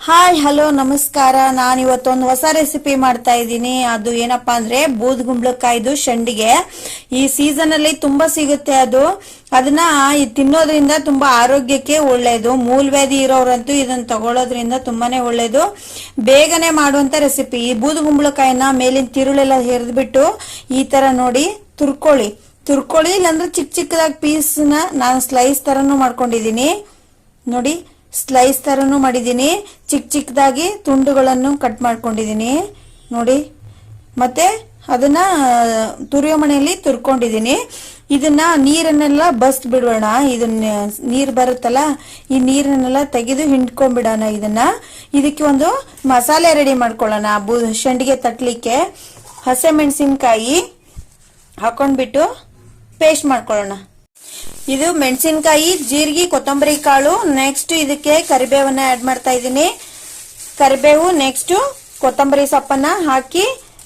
Hi hello ನಮಸ್ಕಾರ. ನಾನು ಇವತ್ತೊಂದು ಹೊಸ ರೆಸಿಪಿ ಮಾಡ್ತಾ ಇದ್ದೀನಿ. ಅದು ಏನಪ್ಪಾ ಅಂದ್ರೆ ಬೂದುಗುಂಬಳಕಾಯಿದು ಸಂಡಿಗೆ. ಈ ಸೀಸನ್ ಅಲ್ಲಿ ತುಂಬಾ ಸಿಗುತ್ತೆ. ಅದನ್ನ ತಿನ್ನೋದ್ರಿಂದ ತುಂಬಾ ಆರೋಗ್ಯಕ್ಕೆ ಒಳ್ಳೇದು. ಮೂಲವ್ಯಾಧಿ ಇರೋರಂತೂ ಇದನ್ನ ತಗೊಳ್ಳೋದ್ರಿಂದ ತುಂಬಾನೇ ಒಳ್ಳೇದು. ಬೇಗನೆ ಮಾಡುವಂತ ರೆಸಿಪಿ. ಈ ಬೂದುಗುಂಬಳಕಾಯಿನ ಮೇಲಿನ ತಿರುಳೆಲ್ಲ ಹೆರೆದ್ಬಿಟ್ಟು ಈ ತರ ನೋಡಿ ತುರ್ಕೊಳ್ಳಿ ಇಲ್ಲಾಂದ್ರೆ ಚಿಕ್ಕ ಚಿಕ್ಕದಾಗಿ ಪೀಸ್ನ ನಾನು ಸ್ಲೈಸ್ ತರನು ಮಾಡ್ಕೊಂಡಿದೀನಿ. ನೋಡಿ ಸ್ಲೈಸ್ ತರನು ಮಾಡಿದೀನಿ. ಚಿಕ್ಕ ಚಿಕ್ಕದಾಗಿ ತುಂಡುಗಳನ್ನು ಕಟ್ ಮಾಡ್ಕೊಂಡಿದೀನಿ ನೋಡಿ. ಮತ್ತೆ ಅದನ್ನ ತುರಿಯೋ ಮನೆಯಲ್ಲಿ ತುರ್ಕೊಂಡಿದೀನಿ. ಇದನ್ನ ನೀರನ್ನೆಲ್ಲ ಬಸ್ತ್ ಬಿಡೋಣ. ಇದನ್ನ ನೀರ್ ಬರುತ್ತಲ್ಲ, ಈ ನೀರನ್ನೆಲ್ಲ ತೆಗೆದು ಹಿಂಡ್ಕೊಂಡ್ಬಿಡೋಣ. ಇದಕ್ಕೆ ಒಂದು ಮಸಾಲೆ ರೆಡಿ ಮಾಡ್ಕೊಳ್ಳೋಣ. ಸಂಡಿಗೆ ತಟ್ಲಿಕ್ಕೆ ಹಸಿಮೆಣಸಿನ್ಕಾಯಿ ಹಾಕೊಂಡ್ಬಿಟ್ಟು ಪೇಸ್ಟ್ ಮಾಡ್ಕೊಳ್ಳೋಣ. ಇದು ಮೆಣಸಿನಕಾಯಿ, ಜೀರಿಗೆ, ಕೊತ್ತಂಬರಿ ಕಾಳು. ನೆಕ್ಸ್ಟ್ ಇದಕ್ಕೆ ಕರಿಬೇವನ್ನ ಆಡ್ ಮಾಡ್ತಾ ಇದ್ದೀನಿ. ಕರಿಬೇವು ನೆಕ್ಸ್ಟ್ ಕೊತ್ತಂಬರಿ ಸೊಪ್ಪನ್ನ ಹಾಕಿ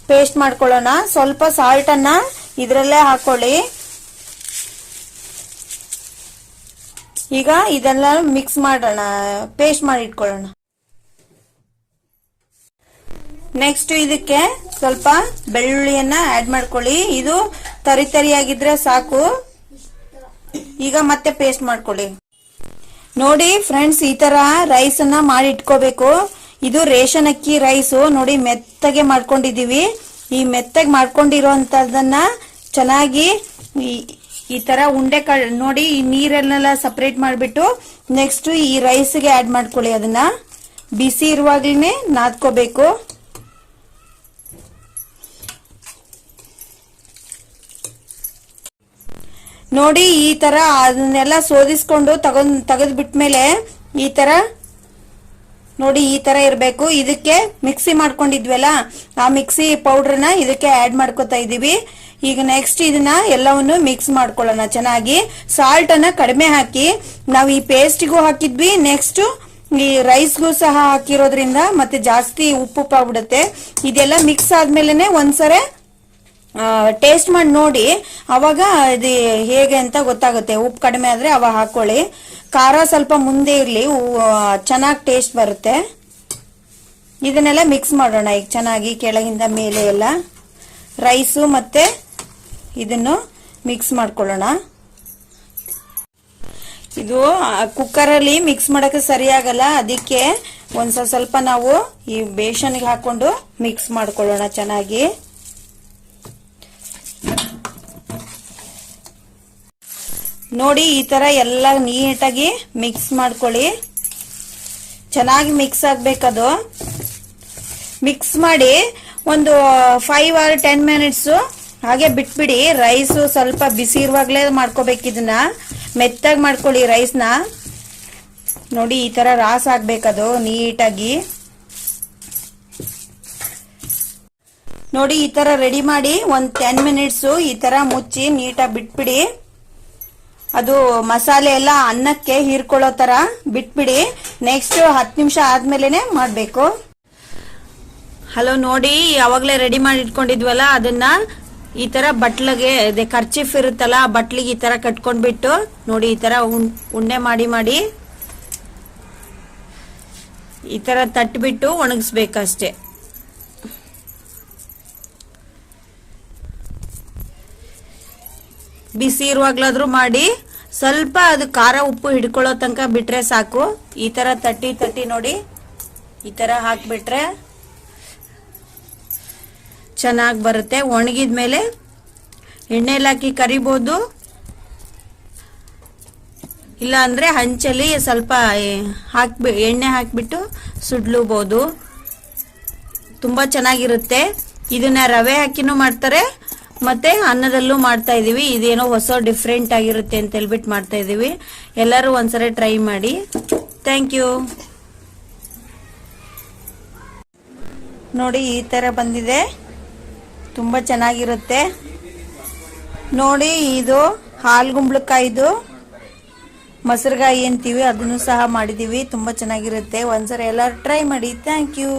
ಪೇಸ್ಟ್ ಮಾಡ್ಕೊಳ್ಳೋಣ. ಸ್ವಲ್ಪ ಸಾಲ್ಟ್ ಅನ್ನ ಇದರಲ್ಲೇ ಹಾಕೊಳ್ಳಿ. ಈಗ ಇದೆಲ್ಲ ಮಿಕ್ಸ್ ಮಾಡೋಣ, ಪೇಸ್ಟ್ ಮಾಡಿ ಇಟ್ಕೊಳ್ಳೋಣ. ನೆಕ್ಸ್ಟ್ ಇದಕ್ಕೆ ಸ್ವಲ್ಪ ಬೆಳ್ಳುಳ್ಳಿಯನ್ನ ಆಡ್ ಮಾಡ್ಕೊಳ್ಳಿ. ಇದು ತರಿಯಾಗಿದ್ರೆ ಸಾಕು. ಈಗ ಮತ್ತೆ ಪೇಸ್ಟ್ ಮಾಡ್ಕೊಳ್ಳಿ. ನೋಡಿ ಫ್ರೆಂಡ್ಸ್, ಈ ತರ ರೈಸ್ ಅನ್ನ ಮಾಡಿ ಇಟ್ಕೋಬೇಕು. ಇದು ರೇಷನ್ ಅಕ್ಕಿ ರೈಸ್ ನೋಡಿ, ಮೆತ್ತಗೆ ಮಾಡ್ಕೊಂಡಿದೀವಿ. ಈ ಮೆತ್ತಗೆ ಮಾಡ್ಕೊಂಡಿರೋಂತದನ್ನ ಚೆನ್ನಾಗಿ ಈ ತರ ಉಂಡೆ ನೋಡಿ, ಈ ನೀರನ್ನೆಲ್ಲ ಸಪರೇಟ್ ಮಾಡ್ಬಿಟ್ಟು ನೆಕ್ಸ್ಟ್ ಈ ರೈಸ್ಗೆ ಆಡ್ ಮಾಡ್ಕೊಳ್ಳಿ. ಅದನ್ನ ಬಿಸಿ ಇರುವಾಗ್ಲೇನೆ ನಾದ್ಕೋಬೇಕು. ನೋಡಿ ಈ ತರ ಅದನ್ನೆಲ್ಲ ಸೋದಿಸ್ಕೊಂಡು ತೆಗೆದ್ ಬಿಟ್ಮೇಲೆ ಈ ತರ ನೋಡಿ, ಈ ತರ ಇರಬೇಕು. ಇದಕ್ಕೆ ಮಿಕ್ಸಿ ಮಾಡ್ಕೊಂಡಿದ್ವಲ್ಲ, ಆ ಮಿಕ್ಸಿ ಪೌಡರ್ನ ಇದಕ್ಕೆ ಆಡ್ ಮಾಡ್ಕೊತಾ ಇದೀವಿ. ಈಗ ನೆಕ್ಸ್ಟ್ ಇದನ್ನ ಎಲ್ಲವನ್ನು ಮಿಕ್ಸ್ ಮಾಡ್ಕೊಳ್ಳೋಣ ಚೆನ್ನಾಗಿ. ಸಾಲ್ಟ್ ಅನ್ನ ಕಡಿಮೆ ಹಾಕಿ. ನಾವು ಈ ಪೇಸ್ಟ್ಗೂ ಹಾಕಿದ್ವಿ, ನೆಕ್ಸ್ಟ್ ಈ ರೈಸ್ಗೂ ಸಹ ಹಾಕಿರೋದ್ರಿಂದ ಮತ್ತೆ ಜಾಸ್ತಿ ಉಪ್ಪು ಆಗ್ಬಿಡುತ್ತೆ. ಇದೆಲ್ಲ ಮಿಕ್ಸ್ ಆದ್ಮೇಲೆ ಒಂದ್ಸರಿ ಟೇಸ್ಟ್ ಮಾಡಿ ನೋಡಿ, ಅವಾಗ ಇದು ಹೇಗೆ ಅಂತ ಗೊತ್ತಾಗುತ್ತೆ. ಉಪ್ಪು ಕಡಿಮೆ ಆದ್ರೆ ಅವಾಗ ಹಾಕೊಳ್ಳಿ. ಖಾರ ಸ್ವಲ್ಪ ಮುಂದೆ ಇರ್ಲಿ, ಚೆನ್ನಾಗಿ ಟೇಸ್ಟ್ ಬರುತ್ತೆ. ಇದನ್ನೆಲ್ಲ ಮಿಕ್ಸ್ ಮಾಡೋಣ ಈಗ ಚೆನ್ನಾಗಿ. ಕೆಳಗಿಂದ ಮೇಲೆ ಎಲ್ಲ ರೈಸು ಮತ್ತೆ ಇದನ್ನು ಮಿಕ್ಸ್ ಮಾಡ್ಕೊಳ್ಳೋಣ. ಇದು ಕುಕ್ಕರ್ ಅಲ್ಲಿ ಮಿಕ್ಸ್ ಮಾಡಕ್ಕೆ ಸರಿಯಾಗಲ್ಲ, ಅದಕ್ಕೆ ಒಂದ್ ಸ್ವಲ್ಪ ನಾವು ಈ ಬೇಸನ್ಗೆ ಹಾಕೊಂಡು ಮಿಕ್ಸ್ ಮಾಡ್ಕೊಳ್ಳೋಣ ಚೆನ್ನಾಗಿ. ನೋಡಿ ಈ ತರ ಎಲ್ಲ ನೀಟಾಗಿ ಮಿಕ್ಸ್ ಮಾಡ್ಕೊಳ್ಳಿ. ಚೆನ್ನಾಗಿ ಮಿಕ್ಸ್ ಆಗ್ಬೇಕದು. ಮಿಕ್ಸ್ ಮಾಡಿ ಒಂದು 5 or 10 minutes ಹಾಗೆ ಬಿಟ್ಬಿಡಿ. ರೈಸ್ ಸ್ವಲ್ಪ ಬಿಸಿ ಇರುವಾಗ್ಲೇ ಮಾಡ್ಕೋಬೇಕು. ಇದನ್ನ ಮೆತ್ತಾಗಿ ಮಾಡ್ಕೊಳ್ಳಿ ರೈಸ್ನ. ನೋಡಿ ಈ ತರ ರಾಸ್ ಆಗ್ಬೇಕದು ನೀಟಾಗಿ. ನೋಡಿ ಈ ತರ ರೆಡಿ ಮಾಡಿ ಒಂದು 10 minutes ಈ ತರ ಮುಚ್ಚಿ ನೀಟಾಗಿ ಬಿಟ್ಬಿಡಿ. ಅದು ಮಸಾಲೆ ಎಲ್ಲ ಅನ್ನಕ್ಕೆ ಹೀರ್ಕೊಳ್ಳೋ ತರ ಬಿಟ್ಬಿಡಿ. ನೆಕ್ಸ್ಟ್ 10 ನಿಮಿಷ ಆದ್ಮೇಲೆನೆ ಮಾಡ್ಬೇಕು. ಹಲೋ ನೋಡಿ, ಯಾವಾಗ್ಲೇ ರೆಡಿ ಮಾಡಿ ಇಟ್ಕೊಂಡಿದ್ವಲ್ಲ, ಅದನ್ನ ಈ ತರ ಬಟ್ಲಿಗೆ ಕರ್ಚಿಫ್ ಇರುತ್ತಲ್ಲ, ಆ ಬಟ್ಲಿಗೆ ಈ ತರ ಕಟ್ಕೊಂಡ್ಬಿಟ್ಟು ನೋಡಿ ಈ ತರ ಉಂಡೆ ಮಾಡಿ ಈ ತರ ತಟ್ಬಿಟ್ಟು ಒಣಗಿಸ್ಬೇಕಷ್ಟೇ. ಬಿಸಿ ಇರುವಾಗ್ಲಾದ್ರೂ ಮಾಡಿ. ಸ್ವಲ್ಪ ಅದು ಖಾರ ಉಪ್ಪು ಹಿಡ್ಕೊಳ್ಳೋ ತನಕ ಬಿಟ್ರೆ ಸಾಕು. ಈ ತರ ತಟ್ಟಿ ನೋಡಿ, ಈ ತರ ಹಾಕ್ಬಿಟ್ರೆ ಚೆನ್ನಾಗಿ ಬರುತ್ತೆ. ಒಣಗಿದ್ಮೇಲೆ ಎಣ್ಣೆಲಿ ಹಾಕಿ ಕರಿಬಹುದು, ಇಲ್ಲ ಅಂದ್ರೆ ಹಂಚಲ್ಲಿ ಸ್ವಲ್ಪ ಎಣ್ಣೆ ಹಾಕ್ಬಿಟ್ಟು ಸುಡ್ಲೂಬಹುದು. ತುಂಬಾ ಚೆನ್ನಾಗಿರುತ್ತೆ. ಇದನ್ನ ರವೆ ಹಾಕಿನೂ ಮಾಡ್ತಾರೆ, ಮತ್ತೆ ಅನ್ನದಲ್ಲೂ ಮಾಡ್ತಾ ಇದೀವಿ. ಇದೇನೋ ಹೊಸ ಡಿಫ್ರೆಂಟ್ ಆಗಿರುತ್ತೆ ಅಂತ ಹೇಳ್ಬಿಟ್ಟು ಮಾಡ್ತಾ ಇದೀವಿ. ಎಲ್ಲರೂ ಒಂದ್ಸರಿ ಟ್ರೈ ಮಾಡಿ. Thank you. ನೋಡಿ ಈ ತರ ಬಂದಿದೆ, ತುಂಬಾ ಚೆನ್ನಾಗಿರುತ್ತೆ. ನೋಡಿ ಇದು ಹಾಲ್ಗುಂಬಳಕಾಯಿದು ಮೊಸರುಗಾಯಿ ಅಂತೀವಿ, ಅದನ್ನು ಸಹ ಮಾಡಿದೀವಿ. ತುಂಬಾ ಚೆನ್ನಾಗಿರುತ್ತೆ. ಒಂದ್ಸರಿ ಎಲ್ಲರೂ ಟ್ರೈ ಮಾಡಿ. Thank you.